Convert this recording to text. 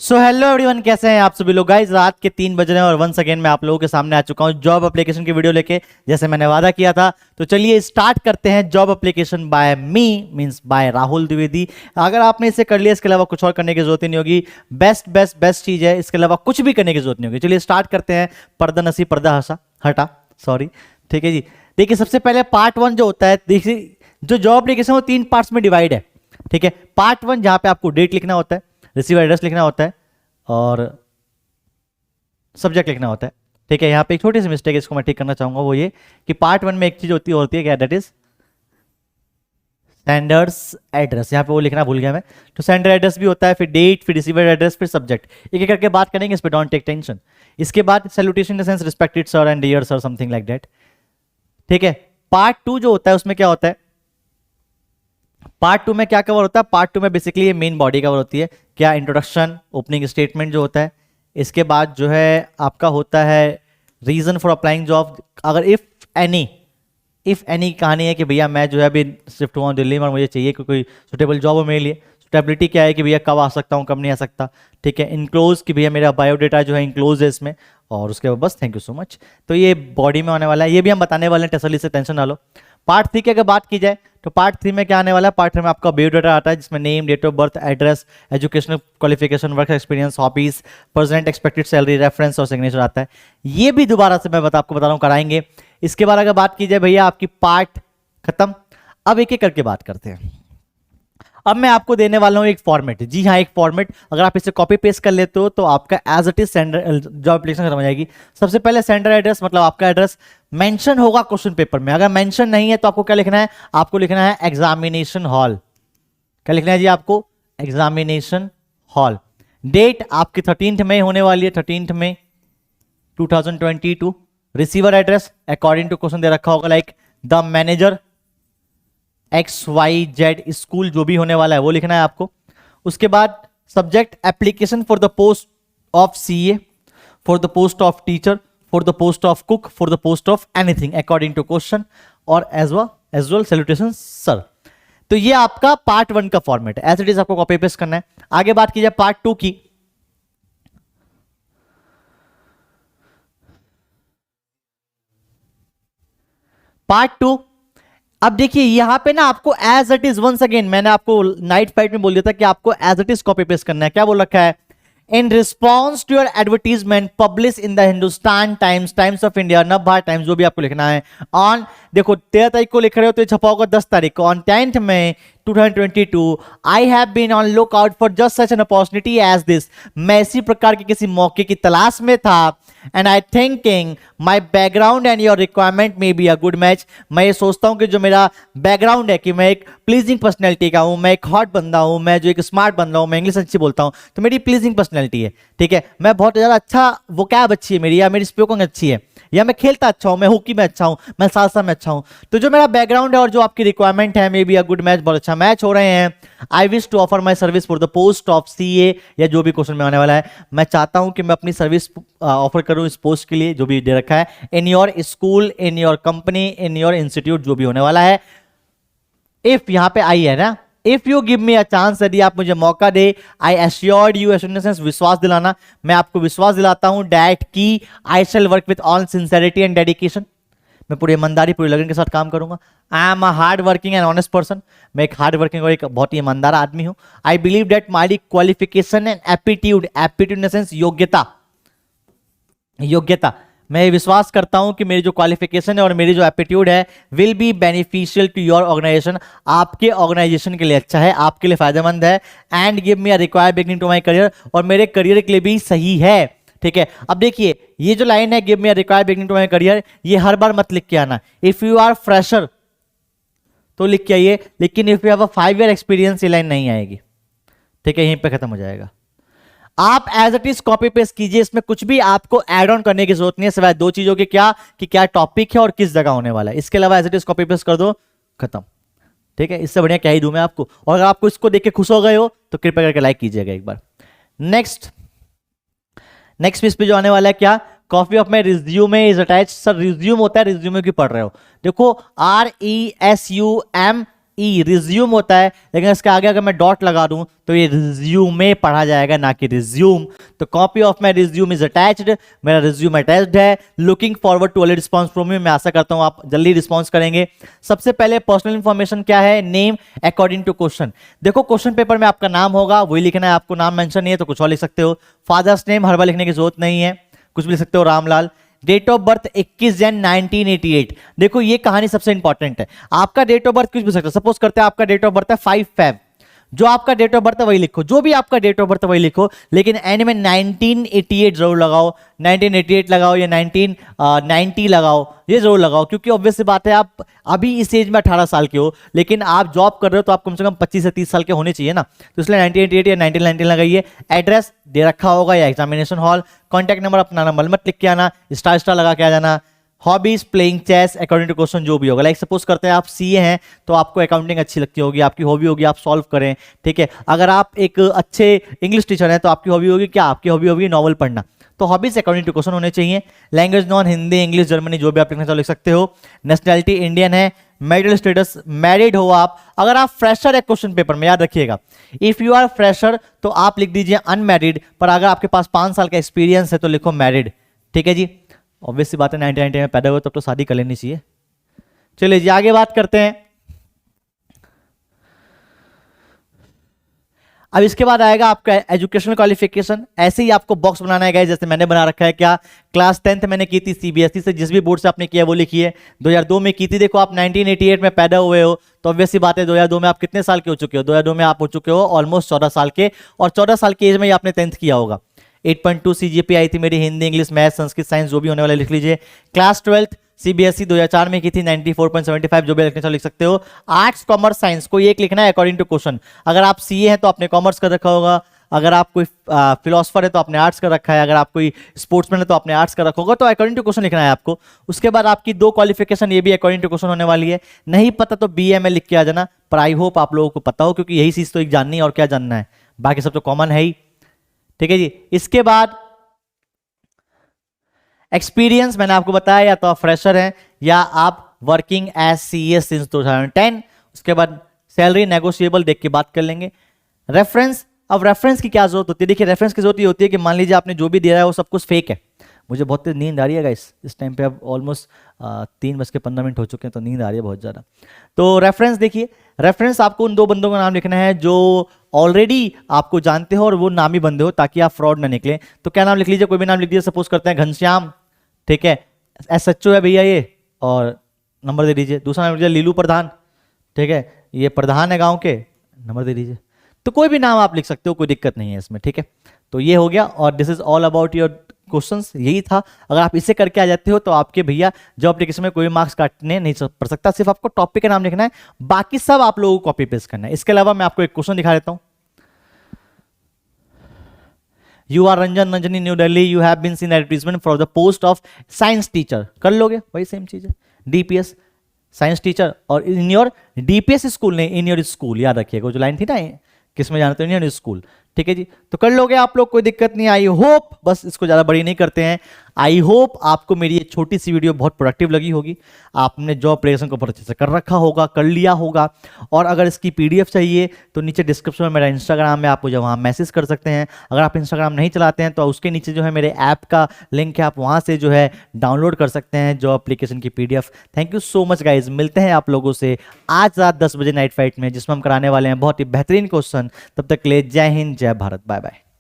So hello everyone, कैसे हैं आप सभी लोग। गाइस रात के 3 बज रहे हैं और वंस अगेन मैं आप लोगों के सामने आ चुका हूं जॉब एप्लीकेशन की वीडियो लेके, जैसे मैंने वादा किया था। तो चलिए स्टार्ट करते हैं job application by me, means by Rahul Dwivedi. अगर आपने इसे कर लिया, इसके अलावा कुछ और करने की जरूरत ही नहीं होगी। बेस्ट बेस्ट बेस्ट चीज है, इसके अलावा कुछ भी करने की जरूरत नहीं होगी। चलिए स्टार्ट करते हैं। पर्दा नसी पर्दा हसा हटा, सॉरी। ठीक है जी। देखिए सबसे पहले पार्ट 1 जो होता है, देखिए जो जॉब एप्लीकेशन वो 3 पार्ट्स में डिवाइड है। ठीक है, पार्ट 1 जहां पे आपको डेट लिखना होता है, रिसीवर एड्रेस लिखना होता है और सब्जेक्ट लिखना होता है। ठीक है, यहाँ पे एक छोटी सी मिस्टेक इसको मैं ठीक करना चाहूंगा, वो ये कि पार्ट 1 में एक चीज होती है क्या, दैट इज सेंडर्स एड्रेस। यहाँ पे वो लिखना भूल गया मैं। तो सेंडर एड्रेस भी होता है, फिर डेट, फिर रिसीवर एड्रेस, फिर सब्जेक्ट। एक एक करके बात करेंगे इस पे, डोंट टेक टेंशन। इसके बाद salutation in the sense respected sir and dear sir, something like that. ठीक है, पार्ट 2 जो होता है उसमें क्या होता है, पार्ट 2 में क्या कवर होता है, पार्ट 2 में बेसिकली ये मेन बॉडी कवर होती है। क्या, इंट्रोडक्शन, ओपनिंग स्टेटमेंट जो होता है। इसके बाद जो है आपका होता है रीजन फॉर अप्लाइंग जॉब। अगर इफ एनी कहानी है कि भैया मैं जो है अभी शिफ्ट हुआ हूँ दिल्ली में और मुझे चाहिए कि कोई सुटेबल जॉब हो मेरे लिए। सुटेबिलिटी क्या है कि भैया कब आ सकता हूँ, कब नहीं आ सकता। ठीक है, इनक्लोज कि भैया मेरा बायोडेटा जो है इनक्लोज है इसमें। और उसके बाद बस थैंक यू सो मच। तो ये बॉडी में आने वाला है, ये भी हम बताने वाले हैं, तसल्ली से टेंशन ना लो। पार्ट 3 की अगर बात की जाए तो पार्ट 3 में क्या आने वाला है, पार्ट 3 में आपका बायोडाटा आता है, जिसमें name, date of birth, address, educational qualification, work experience, hobbies, present expected salary, reference और सिग्नेचर आता है। ये भी दोबारा से मैं आपको बता रहा हूँ कराएंगे। इसके बाद अगर बात की जाए भैया आपकी पार्ट खत्म। अब एक एक करके बात करते हैं। अब मैं आपको देने वाला हूं एक फॉर्मेट। जी हाँ, एक फॉर्मेट। अगर आप इसे कॉपी पेस्ट कर लेते हो तो आपका as it is sender job application खत्म हो जाएगी। सबसे पहले सेंडर एड्रेस, मतलब आपका एड्रेस मेंशन होगा क्वेश्चन पेपर में। अगर मेंशन नहीं है तो आपको क्या लिखना है, आपको लिखना है एग्जामिनेशन हॉल। क्या लिखना है जी आपको, एग्जामिनेशन हॉल। डेट आपकी 13th मई होने वाली है, 13th मई 2022। Receiver address according to question दे रखा होगा, like the manager XYZ school, जो भी होने वाला है वो लिखना है आपको। उसके बाद subject application for the post of CA, for the post of teacher, for the post of cook, for the post of anything according to question, और एज वेल सैल्यूटेशन सर। तो ये आपका पार्ट 1 का फॉर्मेट है, as it is आपको copy paste करना है। आगे बात की जाए पार्ट 2 की। पार्ट 2, अब देखिए यहां पे ना आपको as it is, once again मैंने आपको नाइट फाइट में बोल दिया था कि आपको as it is copy paste करना है। क्या बोल रखा है, in response to your advertisement publish in the Hindustan Times, Times of India, Navbharat Times, जो भी आपको लिखना है। ऑन, देखो 13 तारीख को लिख रहे हो तो ये छपा होगा 10 तारीख को। On 10th May 2022 I have been on lookout for just such an opportunity as this. मैं इसी प्रकार के किसी मौके की तलाश में था। And I thinking my background and your requirement में बी अ गुड मैच। मैं ये सोचता हूं कि जो मेरा बैकग्राउंड है कि मैं एक प्लीजिंग पर्सनैलिटी का हूं, मैं एक हॉट बंदा हूं, मैं जो एक स्मार्ट बंदा हूं, मैं इंग्लिश अच्छी बोलता हूं, तो मेरी प्लीजिंग पर्सनैलिटी है। ठीक है, मैं बहुत ज़्यादा अच्छा वोकैब अच्छी है मेरी, या मेरी स्पीकिंग अच्छी है, या मैं खेलता अच्छा हूं, मैं हॉकी में अच्छा हूं, मैं सालसा में अच्छा हूं। तो जो मेरा बैकग्राउंड है और जो आपकी रिक्वायरमेंट है, may be a good match, बहुत अच्छा मैच हो रहे हैं। I wish to offer my service for the post of CA, या जो भी क्वेश्चन में आने वाला है, मैं चाहता हूं कि मैं अपनी सर्विस ऑफर करूं इस पोस्ट के लिए, जो भी दे रखा है, in your school, in your company, in your institute, जो भी होने वाला है। इफ यहां पे आई है ना, if you give me a chance, यदि आप मुझे मौका दे, आई एश्योर्ड यू, एश्योरेंस विश्वास दिलाना, मैं आपको विश्वास दिलाता हूं, डैट की I shall work with all sincerity and dedication, मैं पूरी ईमानदारी, पूरी लगन के साथ काम करूंगा। I am a hard working and honest person, मैं एक हार्ड वर्किंग और एक बहुत ही ईमानदार आदमी हूं। I believe that my qualification and aptitude, aptitude in the sense योग्यता, योग्यता, मैं विश्वास करता हूं कि मेरी जो क्वालिफिकेशन है और मेरी जो एप्टीट्यूड है will be beneficial to your organisation, आपके ऑर्गेनाइजेशन के लिए अच्छा है, आपके लिए फायदेमंद है। And give me a required beginning to my career, और मेरे करियर के लिए भी सही है। ठीक है, अब देखिए ये जो लाइन है, give me a required beginning to my career, ये हर बार मत लिख के आना। इफ यू आर फ्रेशर तो लिख के आइए, लेकिन if you have a 5 year experience, ये लाइन नहीं आएगी। ठीक है, यहीं पे खत्म हो जाएगा। आप as it is copy paste कीजिए, इसमें कुछ भी आपको ऐड ऑन करने की जरूरत नहीं है, सिवाय 2 चीजों के, क्या कि क्या टॉपिक है और किस जगह होने वाला है। इसके अलावा as it is copy paste कर दो, खत्म। ठीक है, इससे बढ़िया क्या ही दूं मैं आपको। और अगर आपको इसको देख के खुश हो गए हो तो कृपया करके लाइक कीजिएगा एक बार। नेक्स्ट पेज पे जो आने वाला है, क्या, copy of my resume is attach. Sir resume होता है, रिज्यूमे की पढ़ रहे हो, देखो RESUME ई रिज्यूम होता है, लेकिन इसके आगे अगर मैं डॉट लगा दूं तो ये रिज्यूमे पढ़ा जाएगा, ना कि रिज्यूम। तो copy of my resume is attached, मेरा रिज्यूम अटैच्ड है। Looking forward too early response from you, मैं आशा करता हूं आप जल्दी रिस्पॉन्स करेंगे। सबसे पहले पर्सनल इंफॉर्मेशन क्या है, नेम अकॉर्डिंग टू क्वेश्चन। देखो क्वेश्चन पेपर में आपका नाम होगा, वही लिखना है, आपको नाम मेंशन नहीं है तो कुछ और लिख सकते हो। फादर्स नेम हर बार लिखने की जरूरत नहीं है, कुछ भी लिख सकते हो, रामलाल। डेट ऑफ बर्थ 21 जन 1988। देखो ये कहानी सबसे इंपॉर्टेंट है, आपका डेट ऑफ बर्थ कुछ भी सकता है। सपोज करते हैं आपका डेट ऑफ बर्थ है 5 Feb, जो आपका डेट ऑफ बर्थ है वही लिखो, जो भी आपका डेट ऑफ बर्थ है वही लिखो, लेकिन एंड में 1988 जरूर लगाओ, 1988 लगाओ या 1990 लगाओ, ये जरूर लगाओ, क्योंकि ऑब्वियस सी बात है आप अभी इस एज में 18 साल के हो, लेकिन आप जॉब कर रहे हो तो आप कम से कम 25 से 30 साल के होने चाहिए ना, तो इसलिए 1988 या 1990 लगाइए। एड्रेस दे रखा होगा या एग्जामिनेशन हॉल। कॉन्टैक्ट नंबर अपना नंबर मत लिख के आना, स्टार स्टार लगा के आ जाना। Hobbies playing chess according to question जो भी होगा। लाइक सपोज करते हैं आप सीए हैं तो आपको अकाउंटिंग अच्छी लगती होगी, आपकी हॉबी होगी आप सॉल्व करें, ठीक है। अगर आप एक अच्छे इंग्लिश टीचर हैं तो आपकी हॉबी होगी क्या, आपकी हॉबी होगी नॉवल पढ़ना। तो हॉबीज अकॉर्डिंग टू क्वेश्चन होने चाहिए। Language non Hindi English Germany जो भी आप लिखना चाहो लिख सकते हो। नेशनैलिटी इंडियन है। मैरिटल स्टेटस मैरिड हो आप। अगर आप फ्रेशर है क्वेश्चन पेपर में याद रखिएगा, इफ यू आर फ्रेशर तो आप लिख दीजिए अनमैरिड, पर अगर आपके पास 5 साल का एक्सपीरियंस है तो लिखो मैरिड, ठीक है जी। ऑब्वियस सी बात है 1990 में पैदा हुए तब तो शादी कर लेनी चाहिए। चलिए जी आगे बात करते हैं। अब इसके बाद आएगा आपका एजुकेशनल क्वालिफिकेशन। ऐसे ही आपको बॉक्स बनाना है जैसे मैंने बना रखा है। क्या क्लास 10th मैंने की थी सीबीएसई से, जिस भी बोर्ड से आपने किया वो लिखिए। 2002 में की थी। देखो आप 1988 में पैदा हुए हो तो ऑब्वियस सी बात है 2002 में आप कितने साल के हो चुके हो, 2002 में आप हो चुके हो ऑलमोस्ट 14 साल के, और 14 साल की एज में ही आपने 10th किया होगा। 8.2 सीजीपीए आई थी मेरी, Hindi English math Sanskrit science जो भी होने वाला लिख लीजिए। क्लास 12th सीबीएसई 2004 में की थी, 94.75 जो भी लिखने लिख सकते हो। आर्ट्स कॉमर्स साइंस कोई एक लिखना है अकॉर्डिंग टू क्वेश्चन। अगर आप सीए हैं तो आपने कॉमर्स कर रखा होगा, अगर आप कोई फिलोसफर है तो आपने आर्ट्स कर रखा है, अगर आप कोई स्पोर्ट्समैन है तो आपने आर्ट्स कर रखा होगा। तो अकॉर्डिंग टू क्वेश्चन लिखना है आपको। उसके बाद आपकी 2 क्वालिफिकेशन ये भी अकॉर्डिंग टू क्वेश्चन होने वाली है। नहीं पता तो बीएमए लिख के आ जाना, पर आई होप आप लोगों को पता हो, क्योंकि यही चीज तो एक जाननी है और क्या जानना है, बाकी सब तो कॉमन है ही, ठीक है जी। इसके बाद एक्सपीरियंस मैंने आपको बताया, या तो आप फ्रेशर हैं या आप वर्किंग एज सीए सिंस 2010। उसके बाद सैलरी नेगोशिएबल देख के बात कर लेंगे। रेफरेंस, अब रेफरेंस की क्या जरूरत होती है, देखिए रेफरेंस की जरूरत ये होती है कि मान लीजिए आपने जो भी दिया है वो सब कुछ फेक है। मुझे बहुत तेज नींद आ रही है गाइस इस टाइम पे, अब ऑलमोस्ट 3:15 हो चुके हैं तो नींद आ रही है बहुत ज़्यादा। तो रेफरेंस देखिए, रेफरेंस आपको उन 2 बंदों का नाम लिखना है जो ऑलरेडी आपको जानते हो और वो नामी बंदे हो, ताकि आप फ्रॉड ना निकले। तो क्या नाम लिख लीजिए, कोई भी नाम लिख दीजिए। सपोज करते हैं घनश्याम, ठीक है, SHO है भैया ये, और नंबर दे दीजिए। दूसरा नाम लिख लीजिए लीलू प्रधान, ठीक है, ये प्रधान है गांव के, नंबर दे दीजिए। तो कोई भी नाम आप लिख सकते हो, कोई दिक्कत नहीं है इसमें, ठीक है। तो ये हो गया, और this is all about your questions, यही था। अगर आप इसे करके आ जाते हो तो आपके भैया जॉब एप्लीकेशन में कोई मार्क्स काटने नहीं पड़ सकता, सिर्फ आपको टॉपिक का नाम लिखना है, बाकी सब आप लोगों को कॉपी पेस्ट करना है। इसके अलावा मैं आपको एक क्वेश्चन दिखा देता हूं। You are Ranjan Ranjani, New Delhi. You have been seen advertisement for the post of science teacher. कर लोगे, वही सेम चीज है, DPS साइंस टीचर। और इन योर DPS स्कूल नहीं, इन योर स्कूल, याद रखिएगा जो लाइन थी ना, किस में जानते हो, इन योर स्कूल, ठीक है जी। तो कर लोगे आप लोग, कोई दिक्कत नहीं। आई होप, बस इसको ज़्यादा बड़ी नहीं करते हैं, आई होप आपको मेरी ये छोटी सी वीडियो बहुत प्रोडक्टिव लगी होगी। आपने जॉब एप्लीकेशन को बहुत अच्छे से कर रखा होगा, कर लिया होगा। और अगर इसकी PDF चाहिए तो नीचे डिस्क्रिप्शन में मेरा इंस्टाग्राम है, आप मुझे वहाँ मैसेज कर सकते हैं। अगर आप इंस्टाग्राम नहीं चलाते हैं तो उसके नीचे जो है मेरे ऐप का लिंक है, आप वहाँ से जो है डाउनलोड कर सकते हैं जॉब एप्लीकेशन की PDF। Thank you so much guys, मिलते हैं आप लोगों से आज रात 10 बजे नाइट फाइट में, जिसमें हम कराने वाले हैं बहुत ही बेहतरीन क्वेश्चन। तब तक ले जय हिंद जय भारत, बाय बाय।